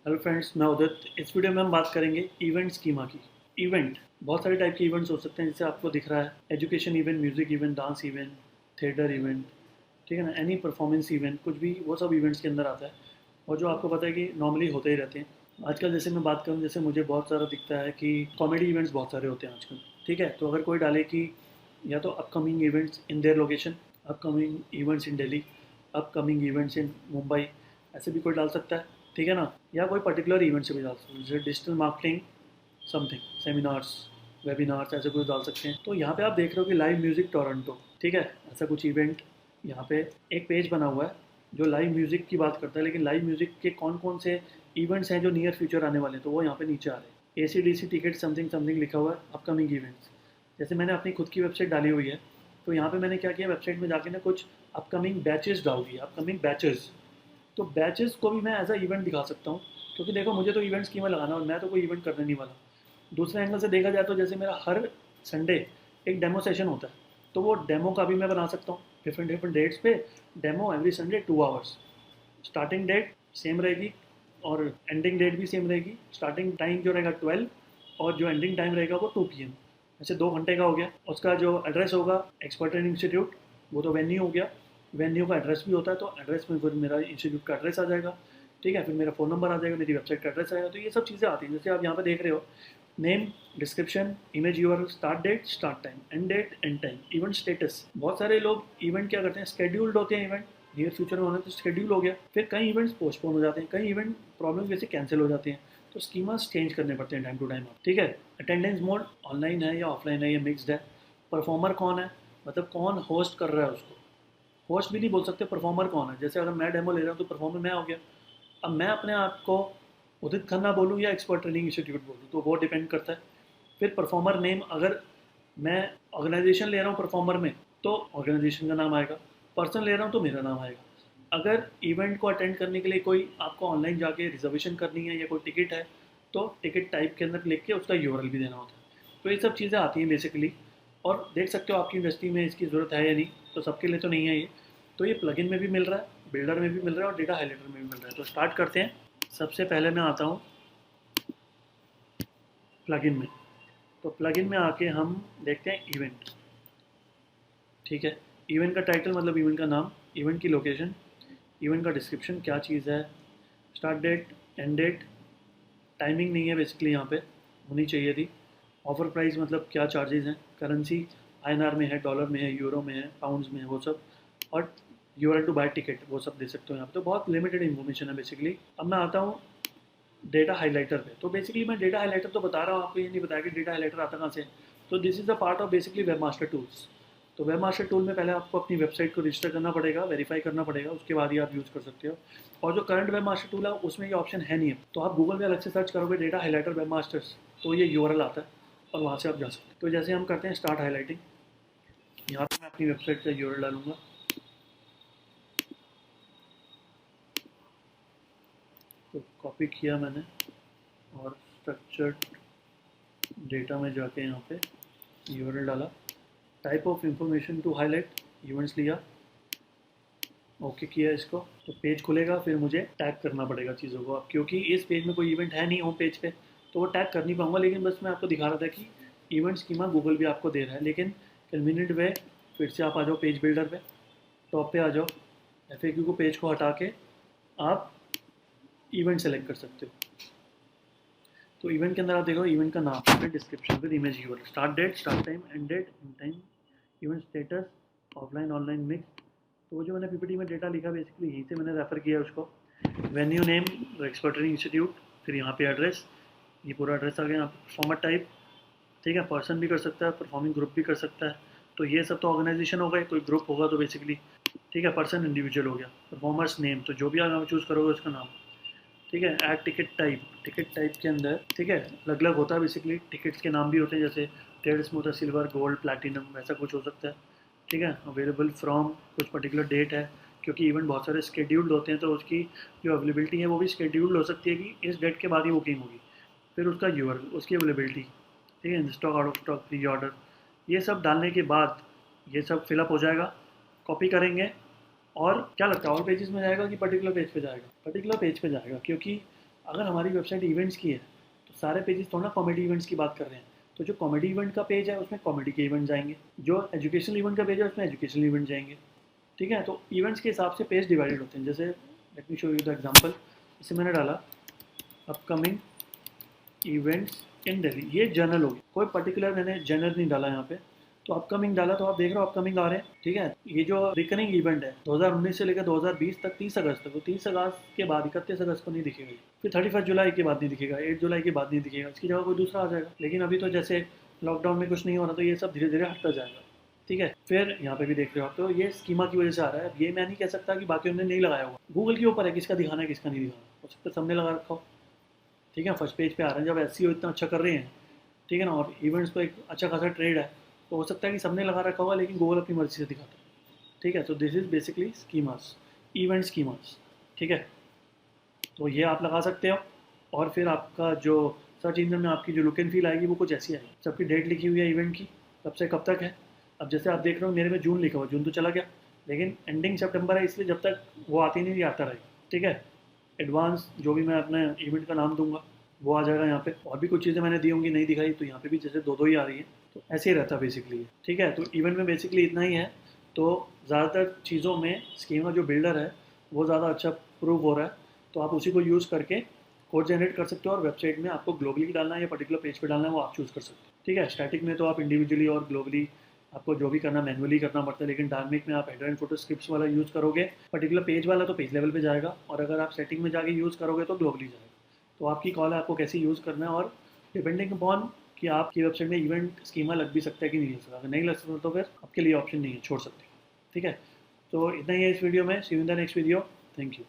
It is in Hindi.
हेलो फ्रेंड्स, मैं उदित। इस वीडियो में हम बात करेंगे इवेंट स्कीमा की। इवेंट बहुत सारे टाइप के इवेंट्स हो सकते हैं, जैसे आपको दिख रहा है education event, music event, dance event, theatre event, ठीक है ना, एनी परफॉर्मेंस इवेंट, कुछ भी वो सब इवेंट्स के अंदर आता है। और जो आपको पता है कि नॉर्मली होते ही रहते हैं। आजकल जैसे मैं बात करूँ, जैसे मुझे बहुत सारा दिखता है कि कॉमेडी इवेंट्स बहुत सारे होते हैं आजकल। ठीक है, तो अगर कोई डाले कि या तो upcoming events in their location, upcoming events in Delhi, upcoming events in Mumbai, ऐसे भी कोई डाल सकता है। ठीक है ना, या कोई पर्टिकुलर इवेंट से भी डाल सकते हैं, जैसे digital marketing something, seminars, webinars, ऐसे कुछ डाल सकते हैं। तो यहाँ पे आप देख रहे हो कि लाइव म्यूजिक टोरंटो, ठीक है, ऐसा कुछ इवेंट। यहाँ पे एक पेज बना हुआ है जो लाइव म्यूजिक की बात करता है, लेकिन लाइव म्यूजिक के कौन कौन से इवेंट्स हैं जो नियर फ्यूचर आने वाले हैं, तो वो यहाँ पे नीचे आ रहे हैं। ACDC टिकट समथिंग समथिंग लिखा हुआ है, अपकमिंग इवेंट्स। जैसे मैंने अपनी खुद की वेबसाइट डाली हुई है, तो यहाँ पे मैंने क्या किया, वेबसाइट में जाके ना कुछ अपकमिंग बैचेस डाल दिए, अपकमिंग बैचेस। तो बैचेस को भी मैं एज अ इवेंट दिखा सकता हूँ, क्योंकि देखो मुझे तो इवेंट्स की में लगाना और मैं तो कोई इवेंट करने नहीं वाला। दूसरे एंगल से देखा जाए तो जैसे मेरा हर संडे एक डेमो सेशन होता है, तो वो डेमो का भी मैं बना सकता हूँ डिफरेंट डिफरेंट डेट्स पे। Demo every Sunday 2 hours, starting date same रहेगी और एंडिंग डेट भी सेम रहेगी। स्टार्टिंग टाइम जो रहेगा 12 और जो एंडिंग टाइम रहेगा वो 2 PM। ऐसे 2 घंटे का हो गया। उसका जो एड्रेस होगा एक्सपर्ट ट्रेनिंग इंस्टीट्यूट, वो तो वेन्यू हो गया। वेन्यू का एड्रेस भी होता है, तो एड्रेस में फिर मेरा इंस्टीट्यूट का एड्रेस आ जाएगा। ठीक है, फिर मेरा फ़ोन नंबर आ जाएगा, मेरी वेबसाइट का एड्रेस आएगा। तो ये सब चीज़ें आती हैं, जैसे आप यहाँ पे देख रहे हो, name, description, image, URL, start date, start time, end date, end time, event status. बहुत सारे लोग इवेंट क्या करते हैं, स्केड्यूल्ड होते हैं इवेंट, नियर फ्यूचर में होना तो शेड्यूल हो गया, फिर कई इवेंट्स पोस्टपोन हो जाते हैं, कई इवेंट प्रॉब्लम वजह से कैंसिल हो जाते हैं। तो स्कीमास चेंज करने पड़ते हैं टाइम टू टाइम। ठीक है, अटेंडेंस मोड ऑनलाइन है या ऑफलाइन है, ये मिक्सड है। परफॉर्मर कौन है, मतलब कौन होस्ट कर रहा है उसको। होस्ट भी नहीं बोल सकते, परफॉर्मर कौन है। जैसे अगर मैं डेमो ले रहा हूँ तो परफॉर्मर मैं हो गया। अब मैं अपने आप को उदित खन्ना बोलूँ या एक्सपर्ट ट्रेनिंग इंस्टीट्यूट बोलूँ, तो वो डिपेंड करता है। फिर परफॉर्मर नेम, अगर मैं ऑर्गेनाइजेशन ले रहा हूँ परफॉर्मर में, तो ऑर्गेनाइजेशन का नाम आएगा। पर्सन ले रहा हूँ तो मेरा नाम आएगा। अगर इवेंट को अटेंड करने के लिए कोई आपको ऑनलाइन जाके रिजर्वेशन करनी है या कोई टिकट है, तो टिकट टाइप के अंदर लिख के उसका यूआरएल भी देना होता है। तो ये सब चीज़ें आती हैं बेसिकली। और देख सकते हो आपकी इंडस्ट्री में इसकी ज़रूरत है या नहीं, तो सबके लिए तो नहीं है ये। तो ये प्लगइन में भी मिल रहा है, बिल्डर में भी मिल रहा है और डेटा हाइलाइटर में भी मिल रहा है। तो स्टार्ट करते हैं। सबसे पहले मैं आता हूँ प्लगइन में। तो प्लगइन में आके हम देखते हैं इवेंट। ठीक है, इवेंट का टाइटल मतलब इवेंट का नाम, इवेंट की लोकेशन, इवेंट का डिस्क्रिप्शन क्या चीज़ है, start date, end date, timing नहीं है बेसिकली यहाँ पे, होनी चाहिए थी। ऑफर प्राइस मतलब क्या चार्जेस हैं, करेंसी INR में है, डॉलर में है, यूरो में है, पाउंड्स में है, वो सब। और यूआरएल टू बाय टिकट, वो सब दे सकते हो यहाँ पे। तो बहुत लिमिटेड इन्फॉर्मेशन है बेसिकली। अब मैं आता हूँ डेटा हाइलाइटर पे। तो बेसिकली मैं डेटा हाइलाइटर तो बता रहा हूँ आपको, ये नहीं बताया कि डेटा हाइलाइटर आता कहाँ से। तो this is the part of basically web master tools. तो वेब मास्टर टूल में पहले आपको अपनी वेबसाइट को रजिस्टर करना पड़ेगा, वेरीफाई करना पड़ेगा, उसके बाद ही आप यूज़ कर सकते हो। और जो करंट वेब मास्टर टूल है उसमें ये ऑप्शन है नहीं है, तो आप गूगल में अलग से सर्च करोगे डेटा हाइलाइटर वेब मास्टर्स, तो ये यूआरएल आता है और वहाँ से आप जा सकते हो। तो जैसे हम करते हैं स्टार्ट हाईलाइटिंग, यहाँ पर मैं अपनी वेबसाइट का यूआरएल डालूंगा। तो कॉपी किया मैंने और स्ट्रक्चर्ड डेटा में जाके यहाँ पे यूआरएल डाला। Type of information to highlight, events लिया, ओके किया इसको। तो पेज खुलेगा, फिर मुझे टैग करना पड़ेगा चीज़ों को। अब क्योंकि इस पेज में कोई इवेंट है नहीं होम पेज पे, तो वो टैग कर नहीं पाऊंगा, लेकिन बस मैं आपको दिखा रहा था कि इवेंट स्कीमा गूगल भी आपको दे रहा है। लेकिन कन्वीनियंट वे, फिर से आप आ जाओ पेज बिल्डर पे, टॉप पे आ जाओ, FAQ को पेज को हटा के आप इवेंट सेलेक्ट कर सकते हो। तो इवेंट के अंदर आप देखो इवेंट का नाम, फिर डिस्क्रिप्शन, फिर image, URL, start date, start time, end date, end time, event status, offline online mix. तो वो जो मैंने PPT में डेटा लिखा बेसिकली यहीं से मैंने रेफर किया उसको। Venue name, expert training institute, फिर यहाँ पे एड्रेस, ये पूरा एड्रेस आ गया। यहाँ पे फॉर्मेट टाइप, ठीक है, पर्सन भी कर सकता है, परफॉर्मिंग ग्रुप भी कर सकता है। तो ये सब तो ऑर्गेनाइजेशन हो गए, कोई ग्रुप होगा तो बेसिकली, ठीक है, पर्सन इंडिविजुअल हो गया। परफॉर्मर्स नेम, तो जो भी आप चूज़ करोगे उसका नाम। ठीक है, add ticket type, ticket type के अंदर, ठीक है, अलग अलग होता है बेसिकली। टिकट्स के नाम भी होते हैं, जैसे टेल्स में होता है सिल्वर, गोल्ड, प्लैटिनम, वैसा कुछ हो सकता है। ठीक है, अवेलेबल फ्रॉम कुछ पर्टिकुलर डेट है, क्योंकि इवेंट बहुत सारे स्केड्यूल्ड होते हैं, तो उसकी जो अवेलेबिलिटी है वो भी स्केड्यूल्ड हो सकती है कि इस डेट के बाद ही बुकिंग होगी। फिर उसका यूआरएल, उसकी अवेलेबिलिटी, ठीक है, in stock, out of stock, pre order, ये सब डालने के बाद ये सब फिलअप हो जाएगा। कॉपी करेंगे और क्या लगता है, ऑल पेजेस में जाएगा कि पर्टिकुलर पेज पे जाएगा? पर्टिकुलर पेज पे जाएगा, क्योंकि अगर हमारी वेबसाइट इवेंट्स की है तो सारे पेजेस थोड़ा ना कॉमेडी इवेंट्स की बात कर रहे हैं, तो जो कॉमेडी इवेंट का पेज है उसमें कॉमेडी के इवेंट जाएंगे, जो एजुकेशनल इवेंट का पेज है उसमें एजुकेशनल इवेंट जाएंगे। ठीक है, तो इवेंट्स के हिसाब से पेज डिवाइडेड होते हैं। जैसे let me show you the example, इसे मैंने डाला अपकमिंग इवेंट्स इन दिल्ली, ये जनरल होगी, कोई पर्टिकुलर मैंने जनरल नहीं डाला यहाँ पे। तो अपकमिंग डाला तो आप देख रहे हो अपकमिंग आ रहे हैं। ठीक है, ये जो रिकरिंग इवेंट है 2019 से लेकर 2020 तक 30 अगस्त तक, तो 30 अगस्त के बाद 31 अगस्त को नहीं दिखेगा, फिर 31 जुलाई के बाद नहीं दिखेगा, 8 जुलाई के बाद नहीं दिखेगा, इसकी जगह कोई दूसरा आ जाएगा। लेकिन अभी तो जैसे लॉकडाउन में कुछ नहीं हो रहा, तो ये सब धीरे धीरे हटता जाएगा। ठीक है, फिर यहाँ पे भी देख रहे हो आप, तो ये स्कीमा की वजह से आ रहा है। अब ये मैं नहीं कह सकता कि बाकी उन्होंने नहीं लगाया होगा, गूगल के ऊपर है किसका दिखाना है किसका नहीं दिखाना, हो सकता है सबने लगा रखा हो। ठीक है, फर्स्ट पेज पे आ रहे हैं, जब एसईओ इतना अच्छा कर रहे हैं, ठीक है ना, और इवेंट्स तो एक अच्छा खासा ट्रेड है, तो हो सकता है कि सबने लगा रखा होगा, लेकिन गूगल अपनी मर्जी से दिखाता है। ठीक है, तो this is basically schemas, event schemas. ठीक है, तो ये आप लगा सकते हो, और फिर आपका जो सर्च इंजन में आपकी जो लुक एंड फील आएगी वो कुछ ऐसी आएगी। सबकी डेट लिखी हुई है इवेंट की, कब से कब तक है। अब जैसे आप देख रहे हो मेरे में जून लिखा हुआ, जून तो चला गया, लेकिन एंडिंग सितंबर है, इसलिए जब तक वो आती नहीं आता रहेगा। ठीक है, एडवांस जो भी मैं अपने इवेंट का नाम दूंगा वो आ जाएगा यहाँ पे, और भी कुछ चीज़ें मैंने दी होंगी नहीं दिखाई, तो यहाँ पे भी जैसे दो दो ही आ रही है, तो ऐसे ही रहता है बेसिकली। ठीक है, तो इवेंट में बेसिकली इतना ही है। तो ज़्यादातर चीज़ों में स्कीमा जो बिल्डर है वो ज़्यादा अच्छा प्रूव हो रहा है, तो आप उसी को यूज़ करके कोड जनरेट कर सकते हो, और वेबसाइट में आपको ग्लोबली डालना है या पर्टिकुलर पेज पे डालना है वो आप चूज़ कर सकते हो। ठीक है, स्टैटिक में तो आप इंडिविजुअली और ग्लोबली आपको जो भी करना मैनुअली करना पड़ता है, लेकिन डायनामिक में आप हेडर एंड फोटो स्क्रिप्ट्स वाला यूज़ करोगे, पर्टिकुलर पेज वाला तो पेज लेवल पे जाएगा, और अगर आप सेटिंग में जाके यूज़ करोगे तो ग्लोबली जाएगा। तो आपकी कॉल है आपको कैसे यूज़ करना है, और डिपेंडिंग अपॉन कि आपकी वेबसाइट में इवेंट स्कीमा लग भी सकता है कि नहीं लग सकता। अगर नहीं लग सकता तो फिर आपके लिए ऑप्शन नहीं है, छोड़ सकते हो। ठीक है, तो इतना ही है इस वीडियो में। See you in the next video. Thank you.